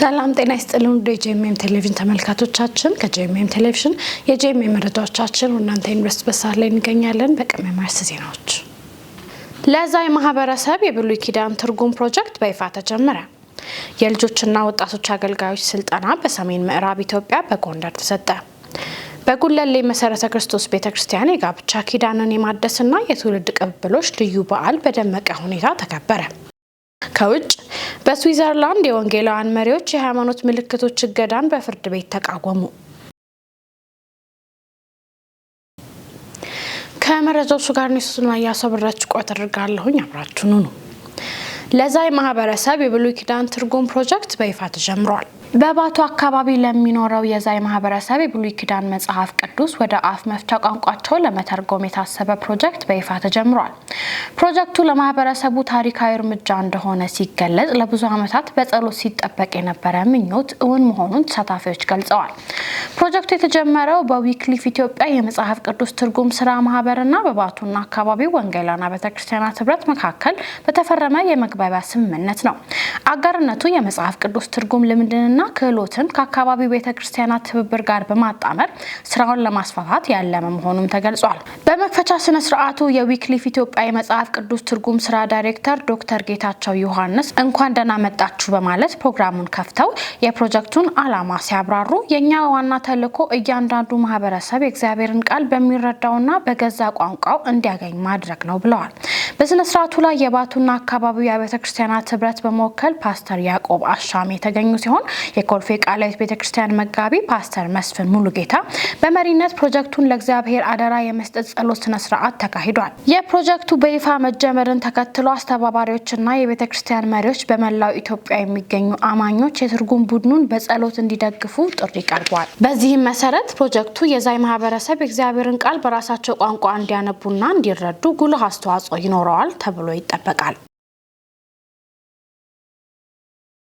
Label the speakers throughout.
Speaker 1: ሰላም ጤና ይስጥልን ጄኤምኤም ቴሌቪዥን ተመልካቾቻችን ከጄኤምኤም ቴሌቪዥን የጄኤምኤም መረጃዎቻችን እናንተ ኢንቨስት በሳር ላይ እንገኛለን። በቅድሚያ ማርስ ዜናዎች ለዛይ ማህበረሰብ የብሉይ ኪዳን ትርጉም ፕሮጀክት በይፋ ተጀመረ። የልጆችና ወጣቶች አገልጋዮች ስልጠና በሰሜን ምዕራብ ኢትዮጵያ በጎንደር ተሰጠ። በጉለሌ መሰረተ ክርስቶስ ቤተክርስቲያን የጋብቻ ኪዳንን የማደስና የትውልድ ቅብብሎች ልዩ በዓል በደመቀ ሁኔታ ተከበረ። ከውጭ በስዊዘርላንድ የወንጌላውያን መሪዎች የሃይማኖት ምልክቶች እገዳን በፍርድ ቤት ተቃወሙ። ከመረጃዎቹ ጋር ንሱና ያሰብራችሁ ቆይታ አድርጋለሁኝ። አብራችሁኑ ነው። ለዛይ ማህበረሰብ የብሉይ ኪዳን ትርጉም ፕሮጀክት በይፋ ተጀምሯል። በባቱ አካባቢ ለሚኖረው የዛይ ማህበረሰብ የብሉይ ኪዳን መጽሐፍ ቅዱስ ወደ አፍ መፍቻ ቋንቋቸው ለመተርጎም የታሰበ ፕሮጀክት በይፋ ተጀምሯል። ፕሮጀክቱ ለማህበረሰቡ ታሪካዊ እርምጃ እንደሆነ ሲገለጽ ለብዙ ዓመታት በጸሎት ሲጠበቅ የነበረ ምኞት እውን መሆኑን ተሳታፊዎች ገልጸዋል። ፕሮጀክቱ የተጀመረው በዊክሊፍ ኢትዮጵያ የመጽሐፍ ቅዱስ ትርጉም ስራ ማህበርና በባቱና አካባቢው ወንጌላውያን ቤተክርስቲያናት ህብረት መካከል በተፈረመ የመግባቢያ ስምምነት ነው። አጋርነቱ የመጽሐፍ ቅዱስ ትርጉም ልምድንና ክህሎትን ከአካባቢው ቤተክርስቲያናት ትብብር ጋር በማጣመር ስራውን ለማስፋፋት ያለመ መሆኑም ተገልጿል። በመክፈቻ ስነ ስርዓቱ የዊክሊፍ ኢትዮጵያ የመጽሐፍ ቅዱስ ትርጉም ስራ ዳይሬክተር ዶክተር ጌታቸው ዮሐንስ እንኳን ደህና መጣችሁ በማለት ፕሮግራሙን ከፍተው የፕሮጀክቱን ዓላማ ሲያብራሩ የኛ ዋና ተልዕኮ እያንዳንዱ ማህበረሰብ የእግዚአብሔርን ቃል በሚረዳውና በገዛ ቋንቋው እንዲያገኝ ማድረግ ነው ብለዋል። በስነ ስርዓቱ ላይ የባቱና አካባቢው የቤተክርስቲያናት ህብረት በመወከል ፓስተር ያዕቆብ አሻም የተገኙ ሲሆን የኮልፌ ቃላዊት ቤተክርስቲያን መጋቢ ፓስተር መስፍን ሙሉጌታ በመሪነት ፕሮጀክቱን ለእግዚአብሔር አደራ የመስጠት ጸሎት ስነ ስርዓት ተካሂዷል። የፕሮጀክቱ በይፋ መጀመርን ተከትሎ አስተባባሪዎችና የቤተክርስቲያን መሪዎች በመላው ኢትዮጵያ የሚገኙ አማኞች የትርጉም ቡድኑን በጸሎት እንዲደግፉ ጥሪ ቀርቧል። በዚህም መሰረት ፕሮጀክቱ የዛይ ማህበረሰብ የእግዚአብሔርን ቃል በራሳቸው ቋንቋ እንዲያነቡና እንዲረዱ ጉልህ አስተዋጽኦ ይኖረዋል ተብሎ ይጠበቃል።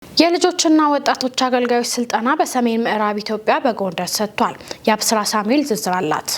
Speaker 1: የልጆችና ወጣቶች አገልጋዮች ስልጠና በሰሜን ምዕራብ ኢትዮጵያ በጎንደር ተሰጥቷል። የአብስራ ሳሙኤል ዝርዝር አላት።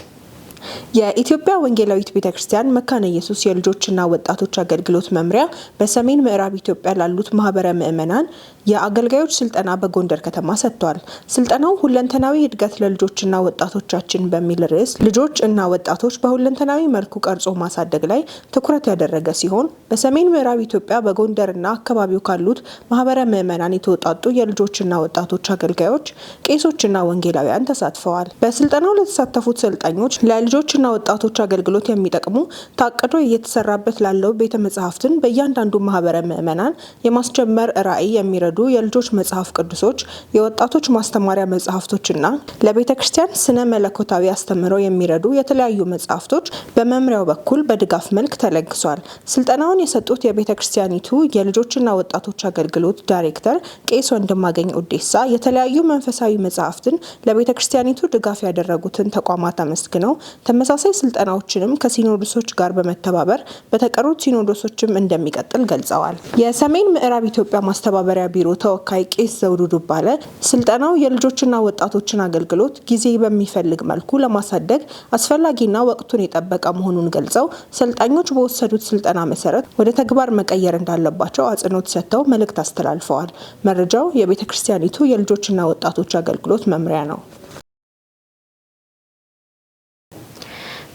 Speaker 2: የኢትዮጵያ ወንጌላዊት ቤተክርስቲያን መካነ ኢየሱስ የልጆችና ወጣቶች አገልግሎት መምሪያ በሰሜን ምዕራብ ኢትዮጵያ ላሉት ማህበረ ምእመናን የአገልጋዮች ስልጠና በጎንደር ከተማ ሰጥቷል። ስልጠናው ሁለንተናዊ እድገት ለልጆችና ወጣቶቻችን በሚል ርዕስ ልጆች እና ወጣቶች በሁለንተናዊ መልኩ ቀርጾ ማሳደግ ላይ ትኩረት ያደረገ ሲሆን በሰሜን ምዕራብ ኢትዮጵያ በጎንደርና አካባቢው ካሉት ማህበረ ምእመናን የተወጣጡ የልጆችና ወጣቶች አገልጋዮች፣ ቄሶችና ወንጌላውያን ተሳትፈዋል። በስልጠናው ለተሳተፉት ሰልጣኞች ለልጆችና ወጣቶች አገልግሎት የሚጠቅሙ ታቅዶ እየተሰራበት ላለው ቤተ መጻሕፍትን በእያንዳንዱ ማህበረ ምእመናን የማስጀመር ራዕይ የሚረዱ የልጆች መጽሐፍ ቅዱሶች፣ የወጣቶች ማስተማሪያ መጽሐፍቶችና ለቤተ ክርስቲያን ስነ መለኮታዊ አስተምህሮ የሚረዱ የተለያዩ መጽሐፍቶች በመምሪያው በኩል በድጋፍ መልክ ተለግሷል። ስልጠናውን የሰጡት የቤተ ክርስቲያኒቱ የልጆችና ወጣቶች አገልግሎት ዳይሬክተር ቄስ ወንድማገኝ ኡዴሳ የተለያዩ መንፈሳዊ መጽሐፍትን ለቤተ ክርስቲያኒቱ ድጋፍ ያደረጉትን ተቋማት አመስግነው ተመሳሳይ ስልጠናዎችንም ከሲኖዶሶች ጋር በመተባበር በተቀሩት ሲኖዶሶችም እንደሚቀጥል ገልጸዋል። የሰሜን ምዕራብ ኢትዮጵያ ማስተባበሪያ ቢሮ ተወካይ ቄስ ዘውዱ ዱባለ ስልጠናው የልጆችና ወጣቶችን አገልግሎት ጊዜ በሚፈልግ መልኩ ለማሳደግ አስፈላጊና ወቅቱን የጠበቀ መሆኑን ገልጸው ሰልጣኞች በወሰዱት ስልጠና መሰረት ወደ ተግባር መቀየር እንዳለባቸው አጽንኦት ሰጥተው መልእክት አስተላልፈዋል። መረጃው የቤተክርስቲያኒቱ የልጆችና ወጣቶች አገልግሎት መምሪያ ነው።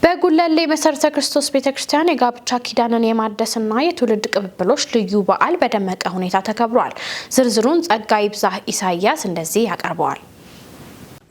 Speaker 1: በጉለሌ መሰረተ ክርስቶስ ቤተክርስቲያን የጋብቻ ኪዳንን የማደስና የትውልድ ቅብብሎች ልዩ በዓል በደመቀ ሁኔታ ተከብሯል። ዝርዝሩን ጸጋ ይብዛህ ኢሳያስ እንደዚህ ያቀርበዋል።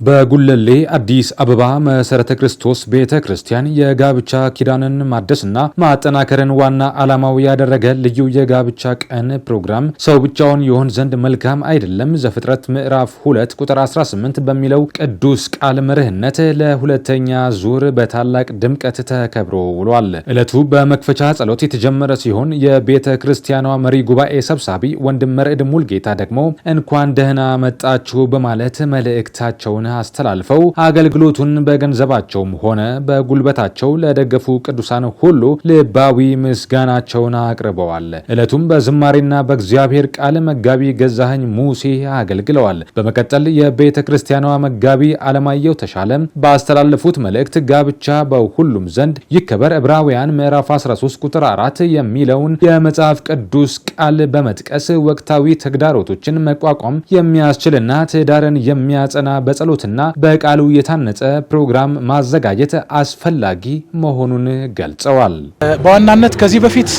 Speaker 3: በጉለሌ አዲስ አበባ መሰረተ ክርስቶስ ቤተክርስቲያን የጋብቻ ኪዳንን ማደስና ማጠናከርን ዋና ዓላማው ያደረገ ልዩ የጋብቻ ቀን ፕሮግራም ሰው ብቻውን ይሆን ዘንድ መልካም አይደለም ዘፍጥረት ምዕራፍ 2 ቁጥር 18 በሚለው ቅዱስ ቃል መርህነት ለሁለተኛ ዙር በታላቅ ድምቀት ተከብሮ ውሏል። ዕለቱ በመክፈቻ ጸሎት የተጀመረ ሲሆን የቤተክርስቲያኗ መሪ ጉባኤ ሰብሳቢ ወንድም መርዕድ ሙልጌታ ደግሞ እንኳን ደህና መጣችሁ በማለት መልእክታቸውን አስተላልፈው አገልግሎቱን በገንዘባቸውም ሆነ በጉልበታቸው ለደገፉ ቅዱሳን ሁሉ ልባዊ ምስጋናቸውን አቅርበዋል። ዕለቱም በዝማሬና በእግዚአብሔር ቃል መጋቢ ገዛኸኝ ሙሴ አገልግለዋል። በመቀጠል የቤተ ክርስቲያኗ መጋቢ አለማየሁ ተሻለ ባስተላለፉት መልእክት ጋብቻ በሁሉም ዘንድ ይከበር ዕብራውያን ምዕራፍ 13 ቁጥር 4 የሚለውን የመጽሐፍ ቅዱስ ቃል በመጥቀስ ወቅታዊ ተግዳሮቶችን መቋቋም የሚያስችልና ትዳርን የሚያጸና በጸሎትና በቃሉ የታነጸ ፕሮግራም ማዘጋጀት አስፈላጊ መሆኑን ገልጸዋል።
Speaker 4: በዋናነት ከዚህ በፊት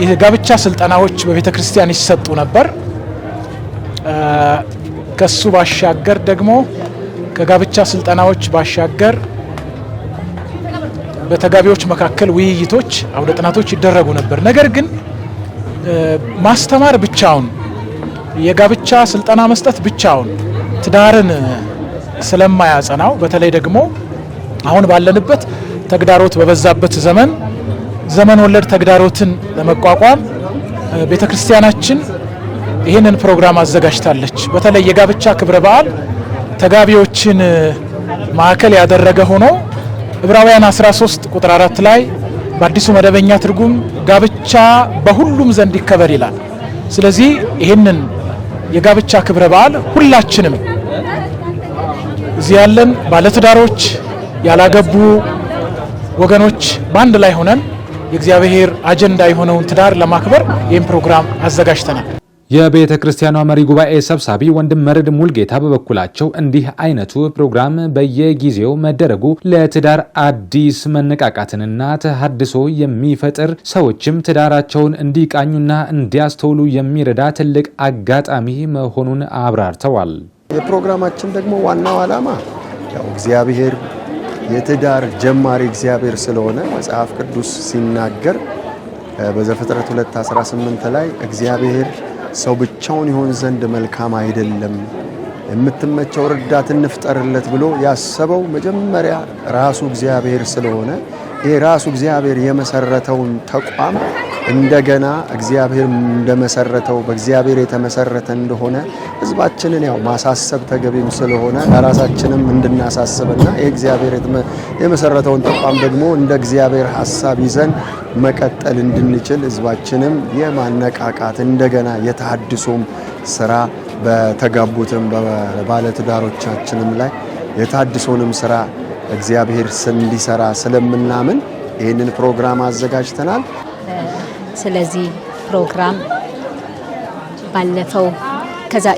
Speaker 4: የጋብቻ ስልጠናዎች በቤተ ክርስቲያን ይሰጡ ነበር። ከሱ ባሻገር ደግሞ ከጋብቻ ስልጠናዎች ባሻገር በተጋቢዎች መካከል ውይይቶች፣ አውደ ጥናቶች ይደረጉ ነበር። ነገር ግን ማስተማር ብቻውን የጋብቻ ስልጠና መስጠት ብቻውን ትዳርን ስለማያጸናው በተለይ ደግሞ አሁን ባለንበት ተግዳሮት በበዛበት ዘመን ወለድ ተግዳሮትን ለመቋቋም ቤተክርስቲያናችን ይህንን ፕሮግራም አዘጋጅታለች። በተለይ የጋብቻ ክብረ በዓል ተጋቢዎችን ማዕከል ያደረገ ሆኖ ዕብራውያን 13 ቁጥር 4 ላይ በአዲሱ መደበኛ ትርጉም ጋብቻ በሁሉም ዘንድ ይከበር ይላል። ስለዚህ ይህንን የጋብቻ ክብረ በዓል ሁላችንም እዚህ ያለን ባለትዳሮች፣ ያላገቡ ወገኖች በአንድ ላይ ሆነን የእግዚአብሔር አጀንዳ የሆነውን ትዳር ለማክበር ይህን ፕሮግራም አዘጋጅተናል።
Speaker 3: የቤተ ክርስቲያኗ መሪ ጉባኤ ሰብሳቢ ወንድም መርድ ሙልጌታ በበኩላቸው እንዲህ አይነቱ ፕሮግራም በየጊዜው መደረጉ ለትዳር አዲስ መነቃቃትንና ተሐድሶ የሚፈጥር ሰዎችም ትዳራቸውን እንዲቃኙና እንዲያስተውሉ የሚረዳ ትልቅ አጋጣሚ መሆኑን አብራርተዋል።
Speaker 5: የፕሮግራማችን ደግሞ ዋናው ዓላማ ያው እግዚአብሔር የትዳር ጀማሪ እግዚአብሔር ስለሆነ መጽሐፍ ቅዱስ ሲናገር በዘፍጥረት 2:18 ላይ እግዚአብሔር ሰው ብቻውን ይሆን ዘንድ መልካም አይደለም፣ የምትመቸው ረዳት እንፍጠርለት ብሎ ያሰበው መጀመሪያ ራሱ እግዚአብሔር ስለሆነ ይሄ ራሱ እግዚአብሔር የመሰረተውን ተቋም እንደገና እግዚአብሔር እንደመሰረተው በእግዚአብሔር የተመሰረተ እንደሆነ ሕዝባችንን ያው ማሳሰብ ተገቢም ስለሆነ ለራሳችንም እንድናሳስብና የእግዚአብሔር የመሰረተውን ተቋም ደግሞ እንደ እግዚአብሔር ሐሳብ ይዘን መቀጠል እንድንችል ሕዝባችንም የማነቃቃት እንደገና የተሐድሶም ስራ በተጋቡትም ባለትዳሮቻችንም ላይ የተሐድሶንም ስራ እግዚአብሔር እንዲሰራ ስለምናምን ይህንን ፕሮግራም አዘጋጅተናል።
Speaker 6: ስለዚህ ፕሮግራም ባለፈው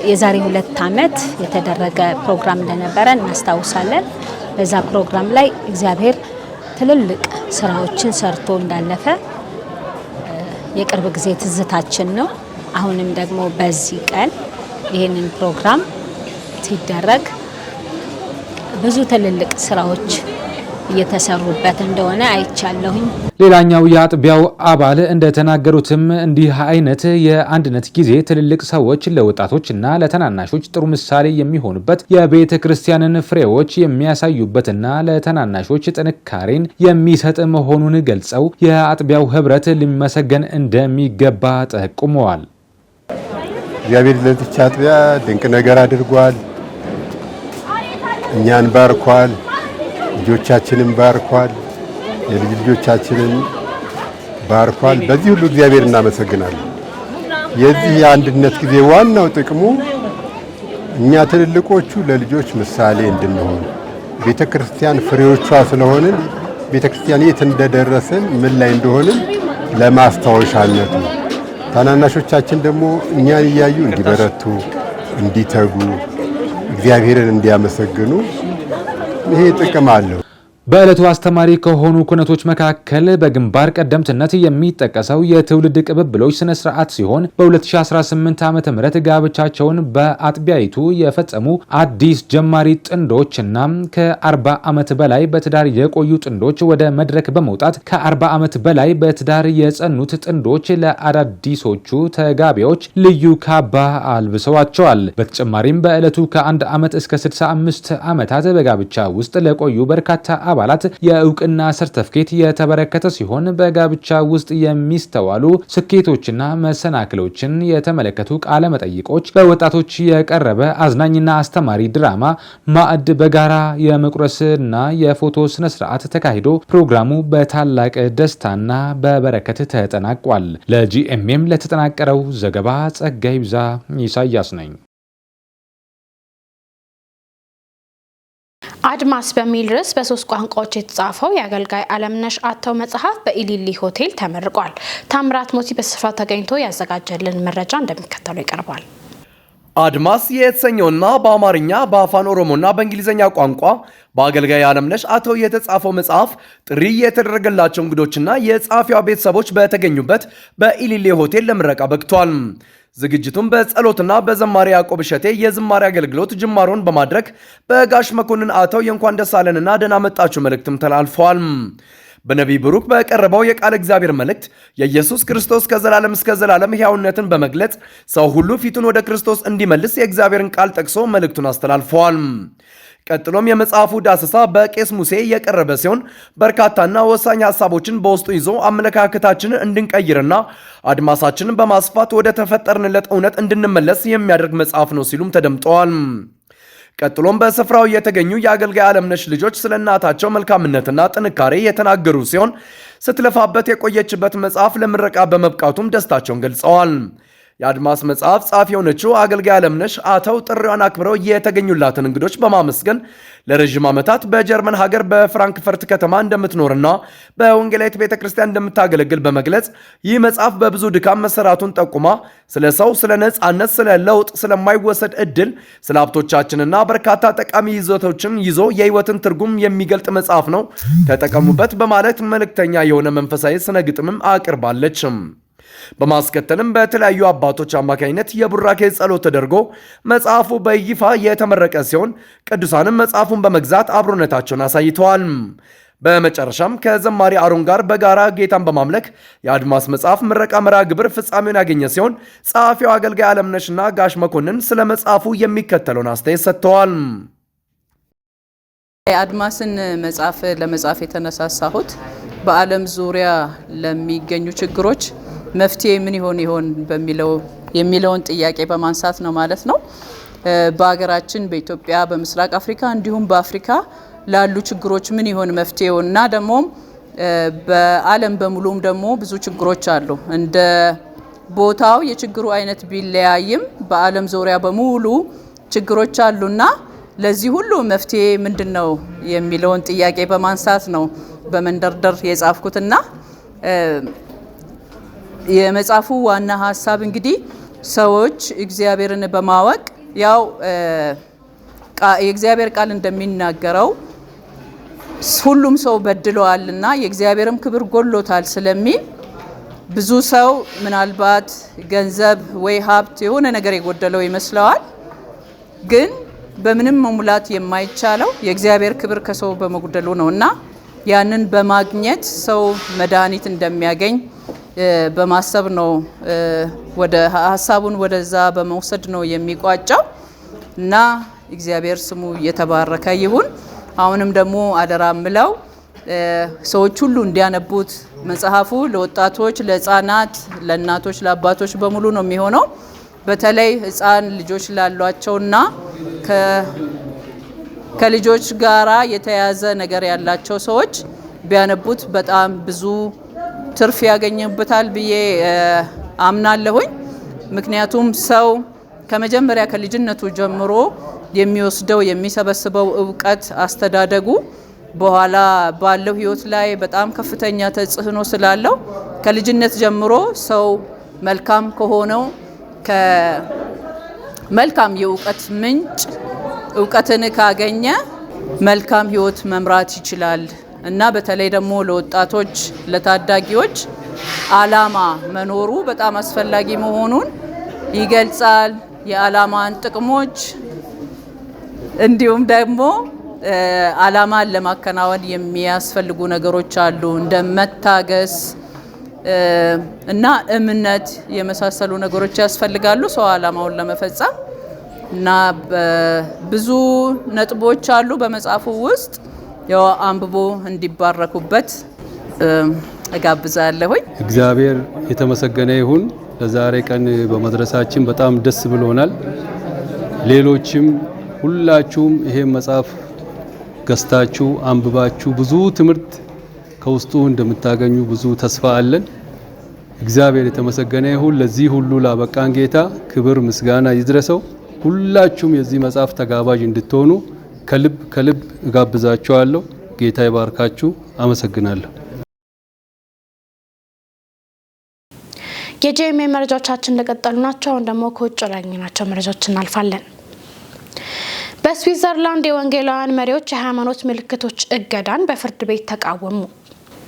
Speaker 6: የዛሬ 2 ዓመት የተደረገ ፕሮግራም እንደነበረ እናስታውሳለን። በዛ ፕሮግራም ላይ እግዚአብሔር ትልልቅ ስራዎችን ሰርቶ እንዳለፈ የቅርብ ጊዜ ትዝታችን ነው። አሁንም ደግሞ በዚህ ቀን ይህንን ፕሮግራም ሲደረግ ብዙ ትልልቅ ስራዎች እየተሰሩበት እንደሆነ አይቻለሁኝ።
Speaker 3: ሌላኛው የአጥቢያው አባል እንደተናገሩትም እንዲህ አይነት የአንድነት ጊዜ ትልልቅ ሰዎች ለወጣቶችና ለተናናሾች ጥሩ ምሳሌ የሚሆኑበት የቤተ ክርስቲያንን ፍሬዎች የሚያሳዩበትና ለተናናሾች ጥንካሬን የሚሰጥ መሆኑን ገልጸው የአጥቢያው ህብረት ሊመሰገን እንደሚገባ ጠቁመዋል።
Speaker 7: እግዚአብሔር ለዚች አጥቢያ ድንቅ ነገር አድርጓል። እኛን ባርኳል፣ ልጆቻችንን ባርኳል፣ የልጅ ልጆቻችንን ባርኳል። በዚህ ሁሉ እግዚአብሔር እናመሰግናለን። የዚህ የአንድነት ጊዜ ዋናው ጥቅሙ እኛ ትልልቆቹ ለልጆች ምሳሌ እንድንሆን ቤተክርስቲያን ፍሬዎቿ ስለሆንን ቤተክርስቲያን የት እንደደረሰን ምን ላይ እንደሆንን ለማስታወሻነት ነው። ታናናሾቻችን ደግሞ እኛን እያዩ እንዲበረቱ፣ እንዲተጉ፣ እግዚአብሔርን እንዲያመሰግኑ ይሄ ጥቅም አለው።
Speaker 3: በዕለቱ አስተማሪ ከሆኑ ኩነቶች መካከል በግንባር ቀደምትነት የሚጠቀሰው የትውልድ ቅብብሎች ስነ ስርዓት ሲሆን በ2018 ዓ.ም ጋብቻቸውን በአጥቢያይቱ የፈጸሙ አዲስ ጀማሪ ጥንዶችና ከ40 ዓመት በላይ በትዳር የቆዩ ጥንዶች ወደ መድረክ በመውጣት ከ40 ዓመት በላይ በትዳር የጸኑት ጥንዶች ለአዳዲሶቹ ተጋቢዎች ልዩ ካባ አልብሰዋቸዋል። በተጨማሪም በዕለቱ ከ1 ዓመት እስከ 65 ዓመታት በጋብቻ ውስጥ ለቆዩ በርካታ አባላት የእውቅና ሰርተፍኬት የተበረከተ ሲሆን በጋብቻ ውስጥ የሚስተዋሉ ስኬቶችና መሰናክሎችን የተመለከቱ ቃለ መጠይቆች፣ በወጣቶች የቀረበ አዝናኝና አስተማሪ ድራማ፣ ማዕድ በጋራ የመቁረስና የፎቶ ስነ ስርዓት ተካሂዶ ፕሮግራሙ በታላቅ ደስታና በበረከት ተጠናቋል። ለጂኤምኤም ለተጠናቀረው ዘገባ ጸጋይ ብዛ ኢሳያስ ነኝ።
Speaker 1: አድማስ በሚል ርዕስ በ3 ቋንቋዎች የተጻፈው የአገልጋይ አለምነሽ አተው መጽሐፍ በኢሊሊ ሆቴል ተመርቋል። ታምራት ሞቲ በስፍራው ተገኝቶ ያዘጋጀልን መረጃ እንደሚከተለው ይቀርባል።
Speaker 8: አድማስ የተሰኘውና በአማርኛ በአፋን ኦሮሞና በእንግሊዝኛ ቋንቋ በአገልጋይ አለምነሽ አተው የተጻፈው መጽሐፍ ጥሪ የተደረገላቸው እንግዶችና የጸሐፊዋ ቤተሰቦች በተገኙበት በኢሊሊ ሆቴል ለምረቃ በቅቷል። ዝግጅቱም በጸሎትና በዘማሪ ያዕቆብ እሸቴ የዝማሬ አገልግሎት ጅማሮን በማድረግ በጋሽ መኮንን አተው የእንኳን ደስ አለንና ደህና መጣችሁ መልእክትም ተላልፈዋል። በነቢይ ብሩክ በቀረበው የቃል እግዚአብሔር መልእክት የኢየሱስ ክርስቶስ ከዘላለም እስከ ዘላለም ሕያውነትን በመግለጽ ሰው ሁሉ ፊቱን ወደ ክርስቶስ እንዲመልስ የእግዚአብሔርን ቃል ጠቅሶ መልእክቱን አስተላልፈዋል። ቀጥሎም የመጽሐፉ ዳሰሳ በቄስ ሙሴ የቀረበ ሲሆን በርካታና ወሳኝ ሐሳቦችን በውስጡ ይዞ አመለካከታችንን እንድንቀይርና አድማሳችንን በማስፋት ወደ ተፈጠርንለት እውነት እንድንመለስ የሚያደርግ መጽሐፍ ነው ሲሉም ተደምጠዋል። ቀጥሎም በስፍራው የተገኙ የአገልጋይ አለምነሽ ልጆች ስለ እናታቸው መልካምነትና ጥንካሬ የተናገሩ ሲሆን ስትለፋበት የቆየችበት መጽሐፍ ለምረቃ በመብቃቱም ደስታቸውን ገልጸዋል። የአድማስ መጽሐፍ ጸሐፊ የሆነችው አገልጋይ አለምነሽ አተው ጥሪዋን አክብረው የተገኙላትን እንግዶች በማመስገን ለረጅም ዓመታት በጀርመን ሀገር በፍራንክፈርት ከተማ እንደምትኖርና በወንጌላዊት ቤተክርስቲያን እንደምታገለግል በመግለጽ ይህ መጽሐፍ በብዙ ድካም መሰራቱን ጠቁማ ስለ ሰው፣ ስለ ነጻነት፣ ስለ ለውጥ፣ ስለማይወሰድ እድል፣ ስለ ሀብቶቻችንና በርካታ ጠቃሚ ይዘቶችን ይዞ የህይወትን ትርጉም የሚገልጥ መጽሐፍ ነው፣ ተጠቀሙበት በማለት መልእክተኛ የሆነ መንፈሳዊ ስነ ግጥምም አቅርባለች። በማስከተልም በተለያዩ አባቶች አማካኝነት የቡራኬ ጸሎት ተደርጎ መጽሐፉ በይፋ የተመረቀ ሲሆን ቅዱሳንም መጽሐፉን በመግዛት አብሮነታቸውን አሳይተዋል። በመጨረሻም ከዘማሪ አሮን ጋር በጋራ ጌታን በማምለክ የአድማስ መጽሐፍ ምረቃ መርሃ ግብር ፍጻሜውን ያገኘ ሲሆን ጸሐፊው አገልጋይ አለምነሽና ጋሽ መኮንን ስለ መጽሐፉ የሚከተለውን አስተያየት ሰጥተዋል።
Speaker 9: የአድማስን መጽሐፍ ለመጻፍ የተነሳሳሁት በዓለም ዙሪያ ለሚገኙ ችግሮች መፍትሄ ምን ይሆን የሚለውን ጥያቄ በማንሳት ነው ማለት ነው። በሀገራችን በኢትዮጵያ፣ በምስራቅ አፍሪካ እንዲሁም በአፍሪካ ላሉ ችግሮች ምን ይሆን መፍትሄውና ደግሞ በዓለም በሙሉም ደግሞ ብዙ ችግሮች አሉ። እንደ ቦታው የችግሩ አይነት ቢለያይም በዓለም ዙሪያ በሙሉ ችግሮች አሉና ለዚህ ሁሉ መፍትሄ ምንድነው የሚለውን ጥያቄ በማንሳት ነው በመንደርደር የጻፍኩትና የመጽሐፉ ዋና ሐሳብ እንግዲህ ሰዎች እግዚአብሔርን በማወቅ ያው የእግዚአብሔር ቃል እንደሚናገረው ሁሉም ሰው በድለዋልና የእግዚአብሔርም ክብር ጎሎታል ስለሚል ብዙ ሰው ምናልባት ገንዘብ ወይ ሀብት የሆነ ነገር የጎደለው ይመስለዋል። ግን በምንም መሙላት የማይቻለው የእግዚአብሔር ክብር ከሰው በመጉደሉ ነውና ያንን በማግኘት ሰው መድኃኒት እንደሚያገኝ በማሰብ ነው ወደ ሐሳቡን ወደዛ በመውሰድ ነው የሚቋጫው እና እግዚአብሔር ስሙ የተባረከ ይሁን። አሁንም ደግሞ አደራ ምለው ሰዎች ሁሉ እንዲያነቡት መጽሐፉ ለወጣቶች፣ ለህፃናት፣ ለእናቶች፣ ለአባቶች በሙሉ ነው የሚሆነው። በተለይ ህፃን ልጆች ላሏቸውና ከልጆች ጋራ የተያዘ ነገር ያላቸው ሰዎች ቢያነቡት በጣም ብዙ ትርፍ ያገኙበታል ብዬ አምናለሁኝ። ምክንያቱም ሰው ከመጀመሪያ ከልጅነቱ ጀምሮ የሚወስደው የሚሰበስበው ዕውቀት አስተዳደጉ በኋላ ባለው ህይወት ላይ በጣም ከፍተኛ ተጽዕኖ ስላለው ከልጅነት ጀምሮ ሰው መልካም ከሆነው ከመልካም የዕውቀት ምንጭ ዕውቀትን ካገኘ መልካም ህይወት መምራት ይችላል እና በተለይ ደግሞ ለወጣቶች ለታዳጊዎች ዓላማ መኖሩ በጣም አስፈላጊ መሆኑን ይገልጻል። የዓላማን ጥቅሞች እንዲሁም ደግሞ ዓላማን ለማከናወን የሚያስፈልጉ ነገሮች አሉ እንደ መታገስ እና እምነት የመሳሰሉ ነገሮች ያስፈልጋሉ ሰው ዓላማውን ለመፈጸም እና ብዙ ነጥቦች አሉ በመጽሐፉ ውስጥ። ያው አንብቦ እንዲባረኩበት እጋብዛለሁኝ።
Speaker 10: እግዚአብሔር የተመሰገነ ይሁን። ለዛሬ ቀን በመድረሳችን በጣም ደስ ብሎናል። ሌሎችም ሁላችሁም ይሄ መጽሐፍ ገዝታችሁ አንብባችሁ ብዙ ትምህርት ከውስጡ እንደምታገኙ ብዙ ተስፋ አለን። እግዚአብሔር የተመሰገነ ይሁን። ለዚህ ሁሉ ላበቃን ጌታ ክብር ምስጋና ይድረሰው። ሁላችሁም የዚህ መጽሐፍ ተጋባዥ እንድትሆኑ ከልብ እጋብዛችኋለሁ። ጌታ ይባርካችሁ። አመሰግናለሁ።
Speaker 1: የጄኤምኤም መረጃዎቻችን እንደቀጠሉ ናቸው። አሁን ደግሞ ከውጭ ላገኘናቸው መረጃዎች እናልፋለን። በስዊዘርላንድ የወንጌላውያን መሪዎች የሃይማኖት ምልክቶች እገዳን በፍርድ ቤት ተቃወሙ።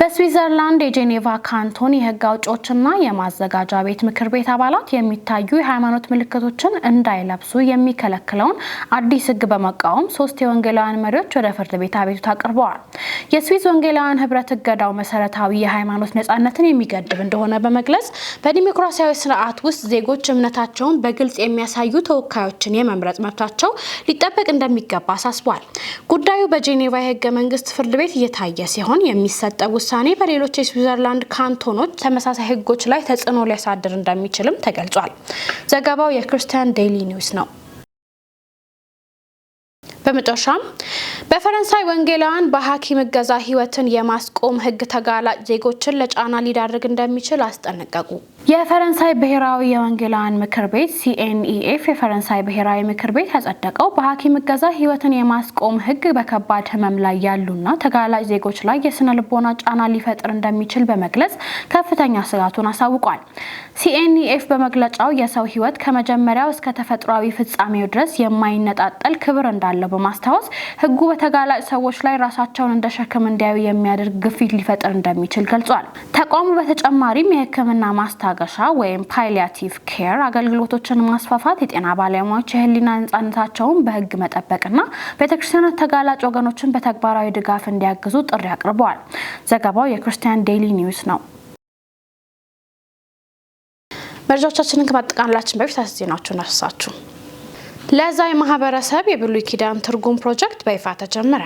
Speaker 1: በስዊዘርላንድ የጄኔቫ ካንቶን የህግ አውጪዎችና የማዘጋጃ ቤት ምክር ቤት አባላት የሚታዩ የሃይማኖት ምልክቶችን እንዳይለብሱ የሚከለክለውን አዲስ ህግ በመቃወም 3 የወንጌላውያን መሪዎች ወደ ፍርድ ቤት አቤቱታ አቅርበዋል። የስዊዝ ወንጌላውያን ህብረት እገዳው መሰረታዊ የሃይማኖት ነጻነትን የሚገድብ እንደሆነ በመግለጽ በዲሞክራሲያዊ ስርዓት ውስጥ ዜጎች እምነታቸውን በግልጽ የሚያሳዩ ተወካዮችን የመምረጥ መብታቸው ሊጠበቅ እንደሚገባ አሳስቧል። ጉዳዩ በጄኔቫ የህገ መንግስት ፍርድ ቤት እየታየ ሲሆን የሚሰጠው ውሳኔ በሌሎች የስዊዘርላንድ ካንቶኖች ተመሳሳይ ህጎች ላይ ተጽዕኖ ሊያሳድር እንደሚችልም ተገልጿል። ዘገባው የክርስቲያን ዴይሊ ኒውስ ነው። በመጨረሻም በፈረንሳይ ወንጌላውያን በሐኪም እገዛ ህይወትን የማስቆም ህግ ተጋላጭ ዜጎችን ለጫና ሊዳርግ እንደሚችል አስጠነቀቁ። የፈረንሳይ ብሔራዊ የወንጌላውያን ምክር ቤት CNEF የፈረንሳይ ብሔራዊ ምክር ቤት ያጸደቀው በሐኪም እገዛ ህይወትን የማስቆም ህግ በከባድ ህመም ላይ ያሉና ተጋላጭ ዜጎች ላይ የስነ ልቦና ጫና ሊፈጥር እንደሚችል በመግለጽ ከፍተኛ ስጋቱን አሳውቋል። CNEF በመግለጫው የሰው ህይወት ከመጀመሪያው እስከ ተፈጥሯዊ ፍጻሜው ድረስ የማይነጣጠል ክብር እንዳለው በማስታወስ ህጉ በተጋላጭ ሰዎች ላይ ራሳቸውን እንደ ሸክም እንዲያዩ የሚያደርግ ግፊት ሊፈጥር እንደሚችል ገልጿል። ተቋሙ በተጨማሪም የህክምና ማስታገሻ ወይም ፓሊያቲቭ ኬር አገልግሎቶችን ማስፋፋት፣ የጤና ባለሙያዎች የህሊና ነጻነታቸውን በህግ መጠበቅና ቤተክርስቲያናት ተጋላጭ ወገኖችን በተግባራዊ ድጋፍ እንዲያግዙ ጥሪ አቅርበዋል። ዘገባው የክርስቲያን ዴይሊ ኒውስ ነው። መረጃዎቻችንን ከማጠቃለላችን በፊት ዜናዎቹን አነሳችሁ። ለዛይ ማህበረሰብ የብሉይ ኪዳን ትርጉም ፕሮጀክት በይፋ ተጀመረ።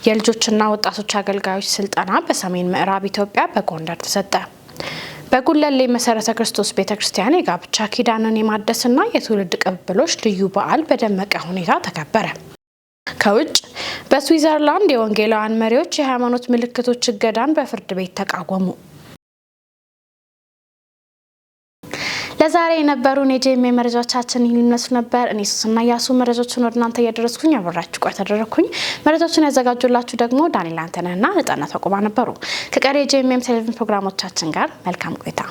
Speaker 1: የልጆችና ወጣቶች አገልጋዮች ስልጠና በሰሜን ምዕራብ ኢትዮጵያ በጎንደር ተሰጠ። በጉለሌ መሰረተ ክርስቶስ ቤተክርስቲያን የጋብቻ ኪዳንን የማደስና የትውልድ ቅብብሎች ልዩ በዓል በደመቀ ሁኔታ ተከበረ። ከውጭ በስዊዘርላንድ የወንጌላውያን መሪዎች የሃይማኖት ምልክቶች እገዳን በፍርድ ቤት ተቃወሙ። ለዛሬ የነበሩን የጄኤምኤም መረጃዎቻችን ይህን ይመስሉ ነበር። እኔ ሱስና ያሱ መረጃዎችን ወደ እናንተ ያደረስኩኝ አብራችሁ ቆይታ አደረኩኝ። መረጃዎችን ያዘጋጁላችሁ ደግሞ ዳንኤል አንተነህና ነጻነት ተቆማ ነበሩ። ከቀሪ የጄኤምኤም ቴሌቪዥን ፕሮግራሞቻችን ጋር መልካም ቆይታ